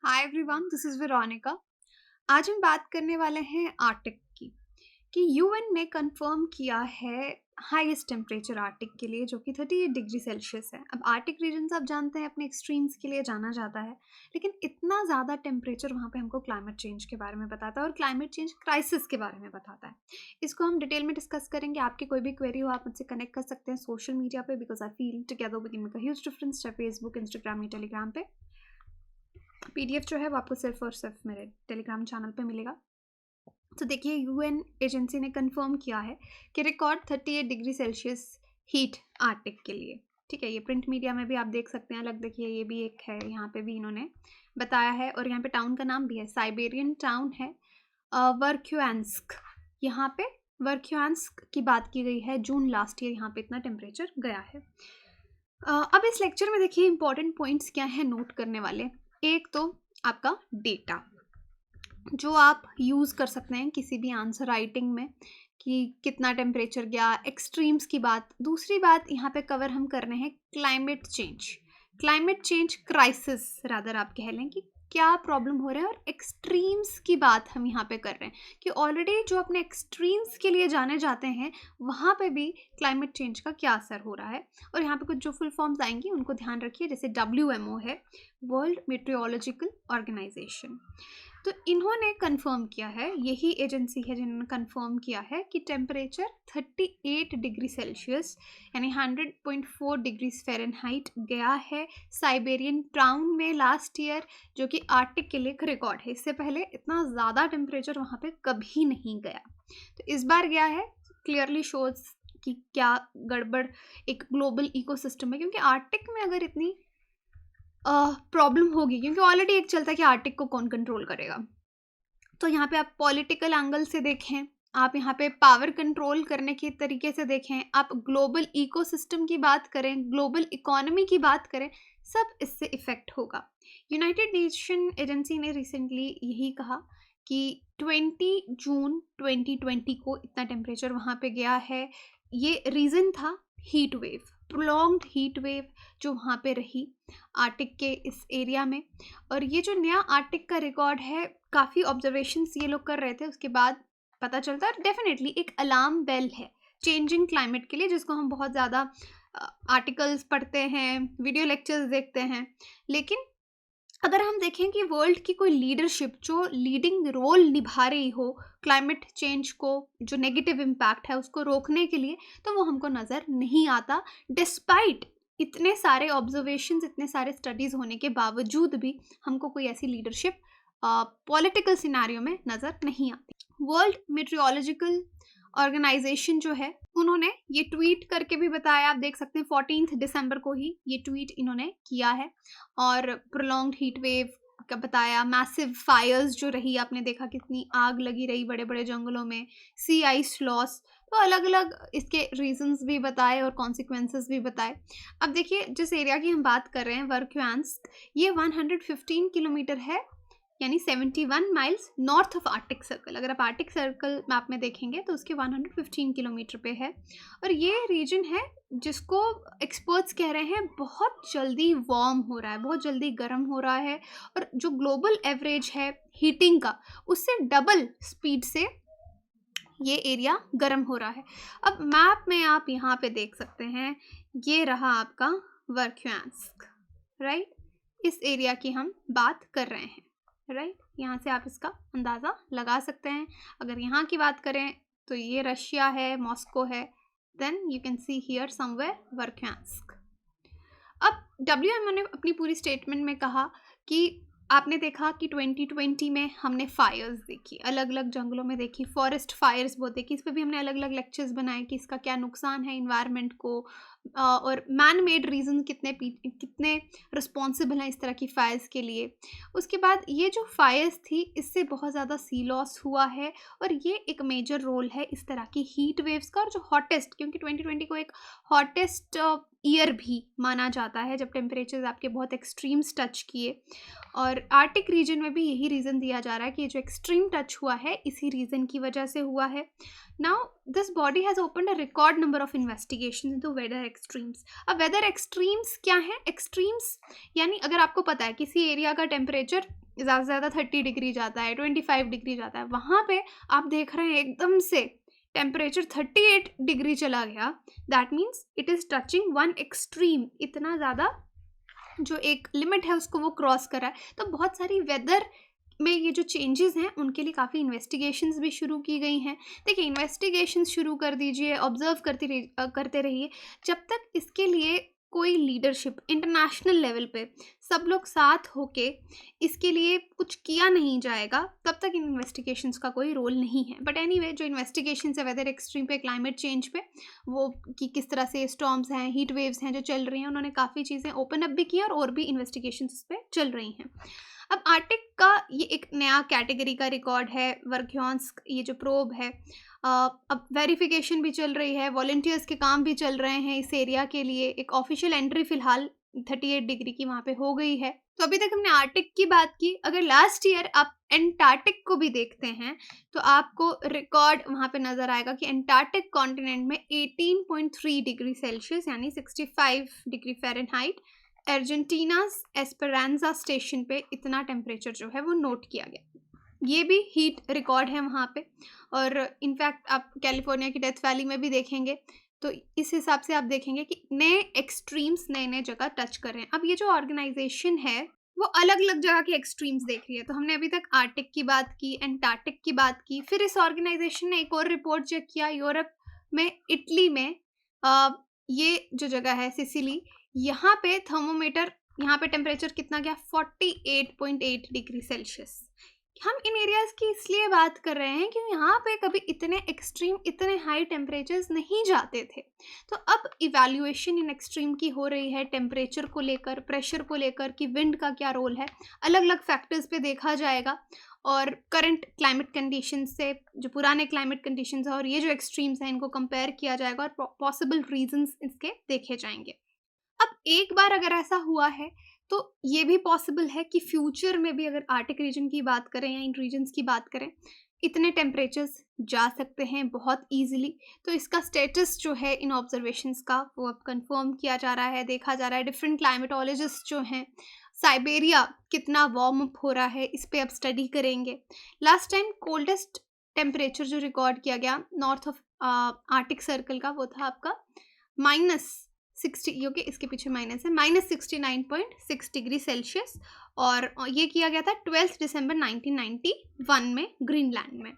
Hi everyone, this is Veronica. आज हम बात करने वाले हैं आर्टिक की कि यूएन ने कंफर्म किया है हाईएस्ट टेम्परेचर आर्टिक के लिए, जो कि 38 डिग्री सेल्सियस है। अब आर्टिक रीजन आप जानते हैं अपने एक्सट्रीम्स के लिए जाना जाता है, लेकिन इतना ज़्यादा टेम्परेचर वहाँ पे हमको क्लाइमेट चेंज के बारे में बताता है और क्लाइमेट चेंज क्राइसिस के बारे में बताता है। इसको हम डिटेल में डिस्कस करेंगे। आपकी कोई भी क्वेरी हो आप मुझसे कनेक्ट कर सकते हैं सोशल मीडिया पे, because I feel together we can make a huge difference, चाहे फेसबुक, इंस्टाग्राम या टेलीग्राम पे। पीडीएफ जो है वो आपको सिर्फ और सिर्फ मेरे टेलीग्राम चैनल पे मिलेगा। तो देखिए, यूएन एजेंसी ने कंफर्म किया है कि record 38 degree Celsius heat Arctic के लिए। ठीक है, ये प्रिंट मीडिया में भी आप देख सकते हैं। अलग देखिए, ये भी एक है, यहाँ पे भी इन्होंने बताया है और यहाँ पे टाउन का नाम भी है, साइबेरियन टाउन है वर्क्यूएंस्क। यहाँ पे वर्क्यूएंस्क की बात की गई है। जून लास्ट ईयर यहाँ पे इतना टेम्परेचर गया है। अब इस लेक्चर में देखिए इंपॉर्टेंट पॉइंट्स क्या हैं नोट करने वाले। एक तो आपका डेटा जो आप यूज़ कर सकते हैं किसी भी आंसर राइटिंग में कि कितना टेम्परेचर गया, एक्सट्रीम्स की बात। दूसरी बात यहाँ पे कवर हम कर रहे हैं क्लाइमेट चेंज क्राइसिस, रादर आप कह लें कि क्या प्रॉब्लम हो रहा है, और एक्सट्रीम्स की बात हम यहाँ पे कर रहे हैं कि ऑलरेडी जो अपने एक्सट्रीम्स के लिए जाने जाते हैं वहाँ पे भी क्लाइमेट चेंज का क्या असर हो रहा है। और यहाँ पे कुछ जो फुल फॉर्म्स आएंगी उनको ध्यान रखिए, जैसे WMO है, वर्ल्ड मेट्रोलॉजिकल ऑर्गेनाइजेशन। तो इन्होंने कंफर्म किया है, यही एजेंसी है जिन्होंने कंफर्म किया है कि टेम्परेचर 38 डिग्री सेल्सियस यानी 100.4 डिग्री फ़ारेनहाइट गया है साइबेरियन टाउन में लास्ट ईयर, जो कि आर्टिक के लिए एक रिकॉर्ड है। इससे पहले इतना ज़्यादा टेम्परेचर वहाँ पे कभी नहीं गया, तो इस बार गया है। क्लियरली शोज कि क्या गड़बड़ एक ग्लोबल इकोसिस्टम है, क्योंकि आर्टिक में अगर इतनी प्रॉब्लम होगी, क्योंकि ऑलरेडी एक चलता है कि आर्टिक को कौन कंट्रोल करेगा। तो यहाँ पे आप पॉलिटिकल एंगल से देखें, आप यहाँ पे पावर कंट्रोल करने के तरीके से देखें, आप ग्लोबल इकोसिस्टम की बात करें, ग्लोबल इकोनॉमी की बात करें, सब इससे इफेक्ट होगा। यूनाइटेड नेशन एजेंसी ने रिसेंटली यही कहा कि 20 जून 2020 को इतना टेम्परेचर वहाँ पे गया है। ये रीज़न था heat wave, prolonged heat wave जो वहाँ पे रही आर्टिक के इस एरिया में। और ये जो नया आर्टिक का रिकॉर्ड है, काफ़ी ऑब्जर्वेशंस ये लोग कर रहे थे, उसके बाद पता चलता है डेफिनेटली एक अलार्म बेल है चेंजिंग क्लाइमेट के लिए, जिसको हम बहुत ज़्यादा आर्टिकल्स पढ़ते हैं, वीडियो लेक्चर्स देखते हैं। लेकिन अगर हम देखें कि वर्ल्ड की कोई लीडरशिप जो लीडिंग रोल निभा रही हो क्लाइमेट चेंज को, जो नेगेटिव इम्पैक्ट है उसको रोकने के लिए, तो वो हमको नज़र नहीं आता। डिस्पाइट इतने सारे ऑब्जर्वेशंस, इतने सारे स्टडीज़ होने के बावजूद भी हमको कोई ऐसी लीडरशिप पॉलिटिकल सिनेरियो में नज़र नहीं आती। वर्ल्ड मेट्रोलॉजिकल ऑर्गेनाइजेशन जो है, उन्होंने ये ट्वीट करके भी बताया, आप देख सकते हैं 14 दिसंबर को ही ये ट्वीट इन्होंने किया है। और प्रोलॉन्ग्ड हीट वेव का बताया, मैसिव फायर्स जो रही, आपने देखा कितनी आग लगी रही बड़े बड़े जंगलों में, सी आइस लॉस, तो अलग अलग इसके रीजंस भी बताए और कॉन्सिक्वेंसेस भी बताए। अब देखिए, जिस एरिया की हम बात कर रहे हैं वर्क्यूएंस्क, ये 115 किलोमीटर है, यानी 71 miles north of Arctic circle. अगर आप आर्टिक सर्कल मैप में देखेंगे तो उसके 115 किलोमीटर पे है। और ये रीजन है जिसको एक्सपर्ट्स कह रहे हैं बहुत जल्दी वार्म हो रहा है, बहुत जल्दी गर्म हो रहा है, और जो ग्लोबल एवरेज है हीटिंग का, उससे डबल स्पीड से ये एरिया गर्म हो रहा है। अब मैप में आप यहाँ पे देख सकते हैं, ये रहा आपका वर्क्यूएंस्क, राइट। इस एरिया की हम बात कर रहे हैं, राइट। यहाँ से आप इसका अंदाज़ा लगा सकते हैं। अगर यहाँ की बात करें तो ये रशिया है, मॉस्को है, then you can see here somewhere वर्क्यूएंस्क। अब WMO ने अपनी पूरी स्टेटमेंट में कहा कि आपने देखा कि 2020 में हमने फायर्स देखी, अलग अलग जंगलों में देखी, फॉरेस्ट फायर्स बहुत देखी। इस पर भी हमने अलग अलग लेक्चर्स बनाए कि इसका क्या नुकसान है इन्वायरमेंट को, और मैन मेड रीज़न कितने रिस्पॉन्सिबल हैं इस तरह की फायर्स के लिए। उसके बाद ये जो फायर्स थी, इससे बहुत ज़्यादा सी लॉस हुआ है, और ये एक मेजर रोल है इस तरह की हीट वेव्स का। और जो हॉटेस्ट, क्योंकि 2020 को एक हॉटेस्ट ईयर भी माना जाता है जब टेम्परेचर आपके बहुत एक्सट्रीम्स टच किए, और आर्टिक रीजन में भी यही रीज़न दिया जा रहा है कि ये जो एक्सट्रीम टच हुआ है इसी रीज़न की वजह से हुआ है। Now this body has opened a record number of investigation into weather extremes. अब वेदर एक्सट्रीम्स क्या है? एक्सट्रीम्स यानी अगर आपको पता है किसी एरिया का टेम्परेचर ज़्यादा से ज़्यादा 30 डिग्री जाता है, 25 डिग्री जाता है। वहाँ पे आप देख रहे हैं एकदम से टेम्परेचर 38 डिग्री चला गया। That means it is touching one extreme, इतना ज़्यादा जो एक लिमिट है उसको वो क्रॉस कर रहा है। तो बहुत सारी वेदर में ये जो चेंजेस हैं उनके लिए काफ़ी इन्वेस्टिगेशंस भी शुरू की गई हैं। देखिए, इन्वेस्टिगेशंस शुरू कर दीजिए, ऑब्जर्व करते रहिए। जब तक इसके लिए कोई लीडरशिप इंटरनेशनल लेवल पे सब लोग साथ होके इसके लिए कुछ किया नहीं जाएगा, तब तक इन इन्वेस्टिगेशंस का कोई रोल नहीं है। बट एनीवे, जो इन्वेस्टिगेशंस है वेदर एक्सट्रीम पे, क्लाइमेट चेंज पे, वो कि किस तरह से स्टॉर्म्स हैं, हीट वेव्स हैं जो चल रही हैं, उन्होंने काफ़ी चीज़ें ओपन अप भी की और भी इन्वेस्टिगेशंस इस पे चल रही हैं। अब आर्टिक का ये एक नया कैटेगरी का रिकॉर्ड है, वर्क्योन्स ये जो प्रोब है। अब वेरिफिकेशन भी चल रही है, वॉलंटियर्स के काम भी चल रहे हैं इस एरिया के लिए। एक ऑफिशियल एंट्री फिलहाल 38 डिग्री की वहाँ पे हो गई है। तो अभी तक हमने आर्टिक की बात की। अगर लास्ट ईयर आप एंटार्क्टिक को भी देखते हैं तो आपको रिकॉर्ड वहाँ पे नज़र आएगा कि एंटार्क्टिक कॉन्टिनेंट में 18.3 डिग्री सेल्सियस यानी 65 डिग्री फ़ारेनहाइट अर्जेंटीनास एस्पेरांजा स्टेशन पे इतना टेम्परेचर जो है वो नोट किया गया। ये भी हीट रिकॉर्ड है वहाँ पे। और इनफैक्ट आप कैलिफोर्निया की डेथ वैली में भी देखेंगे तो इस हिसाब से आप देखेंगे कि नए एक्सट्रीम्स नए नए जगह टच कर रहे हैं। अब ये जो ऑर्गेनाइजेशन है वो अलग अलग जगह के एक्सट्रीम्स देख रही है। तो हमने अभी तक आर्टिक की बात की, एंटार्क्टिक की बात की, फिर इस ऑर्गेनाइजेशन ने एक और रिपोर्ट चेक किया यूरोप में, इटली में। ये जो जगह है सिसिली, यहाँ पे थर्मोमीटर, यहाँ पे टेम्परेचर कितना गया, 48.8 डिग्री सेल्सियस। हम इन एरियाज की इसलिए बात कर रहे हैं क्योंकि यहाँ पे कभी इतने एक्सट्रीम, इतने हाई टेम्परेचर्स नहीं जाते थे। तो अब इवैल्यूएशन इन एक्सट्रीम की हो रही है, टेम्परेचर को लेकर, प्रेशर को लेकर, कि विंड का क्या रोल है, अलग अलग फैक्टर्स पे देखा जाएगा। और करंट क्लाइमेट कंडीशन से, जो पुराने क्लाइमेट कंडीशंस है और ये जो एक्सट्रीम्स हैं, इनको कंपेयर किया जाएगा और पॉसिबल रीजंस इसके देखे जाएंगे। अब एक बार अगर ऐसा हुआ है तो ये भी पॉसिबल है कि फ्यूचर में भी अगर आर्टिक रीजन की बात करें या इन रीजन्स की बात करें, इतने टेम्परेचर्स जा सकते हैं बहुत इजीली। तो इसका स्टेटस जो है इन ऑब्जर्वेशंस का वो अब कंफर्म किया जा रहा है, देखा जा रहा है। डिफरेंट क्लाइमेटोलॉजिस्ट जो हैं, साइबेरिया कितना वार्म अप हो रहा है इस पे अब स्टडी करेंगे। लास्ट टाइम कोल्डेस्ट टेम्परेचर जो रिकॉर्ड किया गया नॉर्थ ऑफ आर्टिक सर्कल का, वो था आपका -60, क्योंकि इसके पीछे माइनस है, -69.6 डिग्री सेल्सियस। और ये किया गया था 12 दिसंबर 1991 में ग्रीनलैंड में।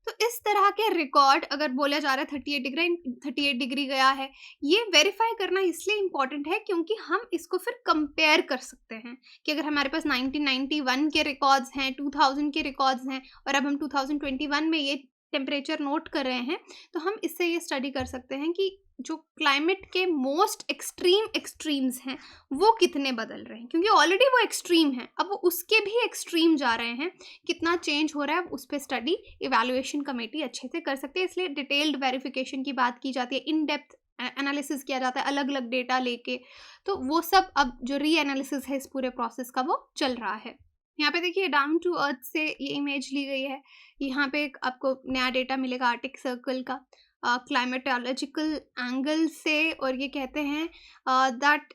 तो इस तरह के रिकॉर्ड अगर बोला जा रहा है 38 डिग्री गया है, ये वेरीफाई करना इसलिए इम्पॉर्टेंट है क्योंकि हम इसको फिर कंपेयर कर सकते हैं कि अगर हमारे पास 1991 के रिकॉर्ड्स हैं, 2000 के रिकॉर्ड्स हैं और अब हम 2021 में ये टेम्परेचर नोट कर रहे हैं, तो हम इससे ये स्टडी कर सकते हैं कि जो क्लाइमेट के मोस्ट एक्सट्रीम्स हैं वो कितने बदल रहे हैं, क्योंकि ऑलरेडी वो एक्सट्रीम है, अब वो उसके भी एक्सट्रीम जा रहे हैं, कितना चेंज हो रहा है, उस पर स्टडी इवैल्यूएशन कमेटी अच्छे से कर सकती है। इसलिए डिटेल्ड वेरिफिकेशन की बात की जाती है, इन डेप्थ एनालिसिस किया जाता है अलग अलग डेटा लेके। तो वो सब अब जो री एनालिसिस है इस पूरे प्रोसेस का वो चल रहा है। यहाँ पे देखिए डाउन टू अर्थ से ये इमेज ली गई है। यहाँ पे एक आपको नया डेटा मिलेगा आर्टिक सर्कल का क्लाइमेटोलॉजिकल एंगल से, और ये कहते हैं that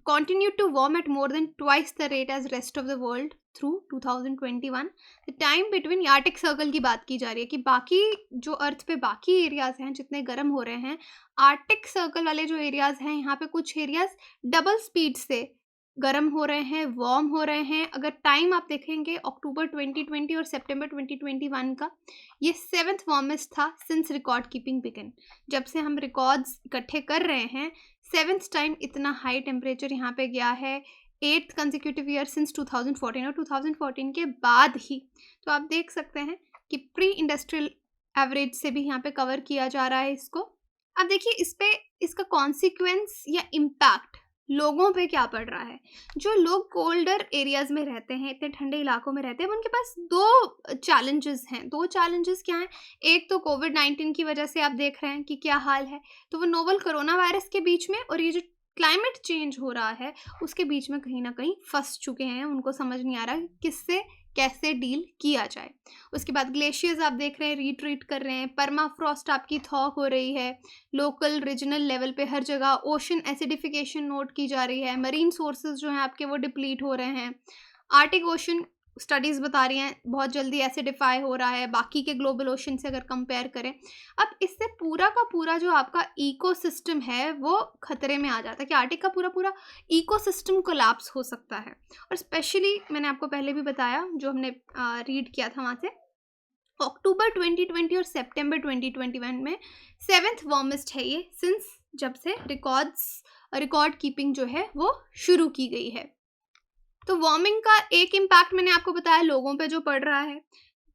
continue to warm at more than twice the rate as rest of the world through 2021। the time between Arctic circle की बात की जा रही है कि बाकी जो अर्थ पे बाकी एरियाज हैं जितने गर्म हो रहे हैं, आर्टिक सर्कल वाले जो एरियाज हैं यहाँ पे कुछ एरियाज डबल स्पीड से गर्म हो रहे हैं, वार्म हो रहे हैं। अगर टाइम आप देखेंगे अक्टूबर 2020 और सितंबर 2021 का, ये 7th वार्मेस्ट था सिंस रिकॉर्ड कीपिंग बिगिन। जब से हम रिकॉर्ड्स इकट्ठे कर रहे हैं 7th टाइम इतना हाई टेम्परेचर यहाँ पे गया है, 8th कंसेक्यूटिव ईयर सिंस 2014 और 2014 के बाद ही। तो आप देख सकते हैं कि प्री इंडस्ट्रियल एवरेज से भी यहाँ पे कवर किया जा रहा है इसको। अब देखिए इस पे इसका कॉन्सिक्वेंस या इम्पैक्ट लोगों पे क्या पड़ रहा है। जो लोग कोल्डर एरियाज में रहते हैं, इतने ठंडे इलाकों में रहते हैं, उनके पास दो चैलेंजेस हैं। दो चैलेंजेस क्या हैं? एक तो कोविड-19 की वजह से आप देख रहे हैं कि क्या हाल है, तो वो नोवल कोरोना वायरस के बीच में और ये जो क्लाइमेट चेंज हो रहा है उसके बीच में कहीं ना कहीं फंस चुके हैं। उनको समझ नहीं आ रहा किससे कैसे डील किया जाए। उसके बाद ग्लेशियर्स आप देख रहे हैं रिट्रीट कर रहे हैं, परमाफ्रॉस्ट आपकी थॉ हो रही है, लोकल रीजनल लेवल पे हर जगह ओशन एसिडिफिकेशन नोट की जा रही है, मरीन सोर्सेज जो हैं आपके वो डिप्लीट हो रहे हैं, आर्टिक ओशन स्टडीज़ बता रही हैं बहुत जल्दी एसिडिफाई हो रहा है बाकी के ग्लोबल ओशन से अगर कंपेयर करें। अब इससे पूरा का पूरा जो आपका इकोसिस्टम है वो खतरे में आ जाता है कि आर्टिक का पूरा पूरा इकोसिस्टम कोलैप्स हो सकता है। और स्पेशली मैंने आपको पहले भी बताया, जो हमने रीड किया था वहाँ से, अक्टूबर 2020 और सितंबर 2021 में 7th वार्मेस्ट है ये, सिंस जब से रिकॉर्ड कीपिंग जो है वो शुरू की गई है। तो वार्मिंग का एक इम्पैक्ट मैंने आपको बताया लोगों पे जो पड़ रहा है।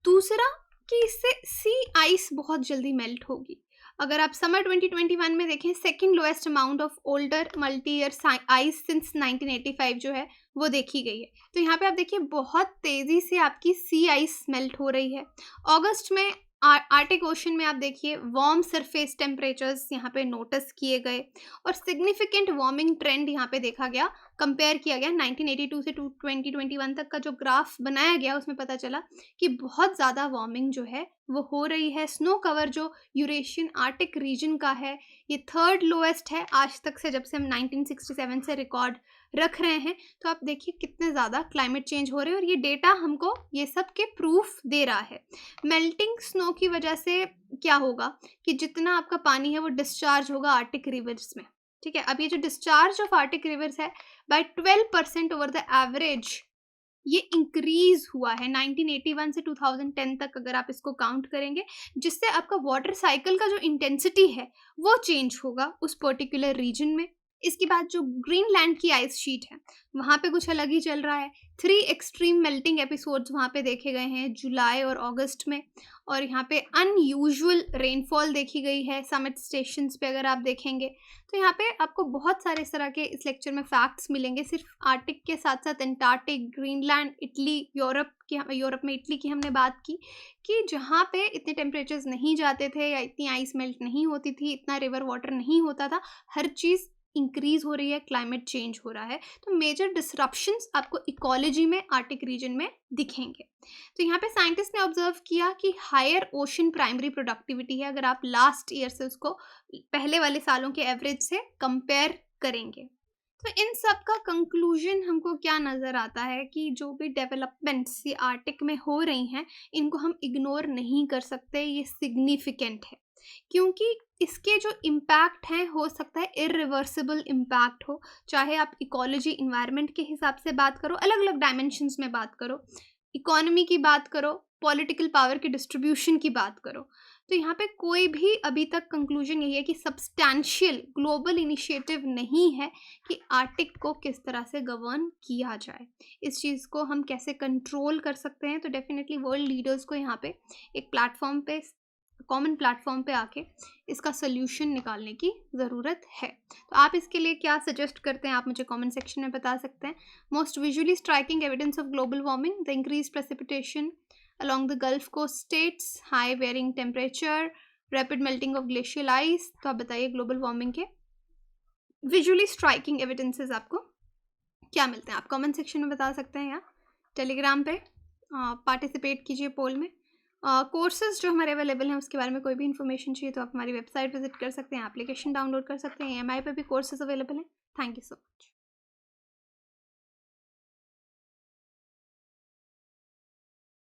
दूसरा कि इससे सी आइस बहुत जल्दी मेल्ट होगी। अगर आप समर 2021 में देखें, second lowest amount of older multi year ice since 1985 जो है वो देखी गई है। तो यहाँ पे आप देखिए बहुत तेज़ी से आपकी सी आइस मेल्ट हो रही है। अगस्त में आर्टिक ओशन में आप देखिए वार्म सरफेस टेम्परेचर्स यहाँ पे नोटिस किए गए और सिग्निफिकेंट वार्मिंग ट्रेंड यहाँ पे देखा गया। कंपेयर किया गया 1982 से 2021 तक का जो ग्राफ बनाया गया उसमें पता चला कि बहुत ज़्यादा वार्मिंग जो है वो हो रही है। स्नो कवर जो यूरेशियन आर्टिक रीजन का है ये थर्ड लोएस्ट है आज तक से, जब से हम 1967 से रिकॉर्ड रख रहे हैं। तो आप देखिए कितने ज़्यादा क्लाइमेट चेंज हो रहे हैं और ये डेटा हमको ये सब के प्रूफ दे रहा है। मेल्टिंग स्नो की वजह से क्या होगा कि जितना आपका पानी है वो डिस्चार्ज होगा आर्टिक रिवर्स में, ठीक है। अब ये जो डिस्चार्ज ऑफ आर्टिक रिवर्स है बाय 12% ओवर द एवरेज ये इंक्रीज हुआ है 1981 से 2010 तक, अगर आप इसको काउंट करेंगे, जिससे आपका वाटर साइकिल का जो इंटेंसिटी है वो चेंज होगा उस पर्टिकुलर रीजन में। इसके बाद जो ग्रीनलैंड की आइस शीट है वहाँ पे कुछ अलग ही चल रहा है। 3 एक्सट्रीम मेल्टिंग एपिसोड्स वहाँ पे देखे गए हैं जुलाई और अगस्त में, और यहाँ पे अनयूजुअल रेनफॉल देखी गई है समिट स्टेशंस पे अगर आप देखेंगे। तो यहाँ पे आपको बहुत सारे इस तरह के इस लेक्चर में फैक्ट्स मिलेंगे, सिर्फ आर्टिक के साथ साथ एंटार्क्टिक, ग्रीनलैंड, इटली, यूरोप में इटली की हमने बात की कि जहाँ पे इतने टेम्परेचर्स नहीं जाते थे या इतनी आइस मेल्ट नहीं होती थी, इतना रिवर वाटर नहीं होता था, हर चीज़ इंक्रीज हो रही है, क्लाइमेट चेंज हो रहा है। तो मेजर डिसरप्शंस आपको इकोलॉजी में आर्टिक रीजन में दिखेंगे। तो यहाँ पे साइंटिस्ट ने ऑब्जर्व किया कि हायर ओशन प्राइमरी प्रोडक्टिविटी है अगर आप लास्ट ईयर से उसको पहले वाले सालों के एवरेज से कंपेयर करेंगे। तो इन सब का कंक्लूजन हमको क्या नज़र आता है कि जो भी डेवलपमेंट्स ये आर्टिक में हो रही हैं इनको हम इग्नोर नहीं कर सकते, ये सिग्निफिकेंट है, क्योंकि इसके जो इम्पैक्ट हैं हो सकता है इरिवर्सिबल इम्पैक्ट हो। चाहे आप इकोलॉजी इन्वायरमेंट के हिसाब से बात करो, अलग अलग डायमेंशंस में बात करो, इकोनॉमी की बात करो, पॉलिटिकल पावर के डिस्ट्रीब्यूशन की बात करो, तो यहाँ पे कोई भी अभी तक कंक्लूजन यही है कि सब्सटैंशियल ग्लोबल इनिशिएटिव नहीं है कि आर्टिक को किस तरह से गवर्न किया जाए, इस चीज़ को हम कैसे कंट्रोल कर सकते हैं। तो डेफिनेटली वर्ल्ड लीडर्स को यहाँ पे एक प्लेटफॉर्म पे, कॉमन प्लेटफॉर्म पे आके इसका सोल्यूशन निकालने की ज़रूरत है। तो आप इसके लिए क्या सजेस्ट करते हैं आप मुझे कमेंट सेक्शन में बता सकते हैं। Most visually striking evidence of global warming, the increase precipitation along the Gulf Coast states, high varying temperature, rapid melting of glacial ice। तो आप बताइए ग्लोबल वार्मिंग के विजुअली स्ट्राइकिंग एविडेंसेस आपको क्या मिलते हैं, आप कमेंट सेक्शन में बता सकते हैं या टेलीग्राम पे पार्टिसिपेट कीजिए पोल में। कोर्सेज जो हमारे अवेलेबल हैं उसके बारे में कोई भी इन्फॉर्मेशन चाहिए तो आप हमारी वेबसाइट विजिट कर सकते हैं, एप्लीकेशन डाउनलोड कर सकते हैं, EMI पे भी कोर्सेज अवेलेबल हैं। Thank you so much.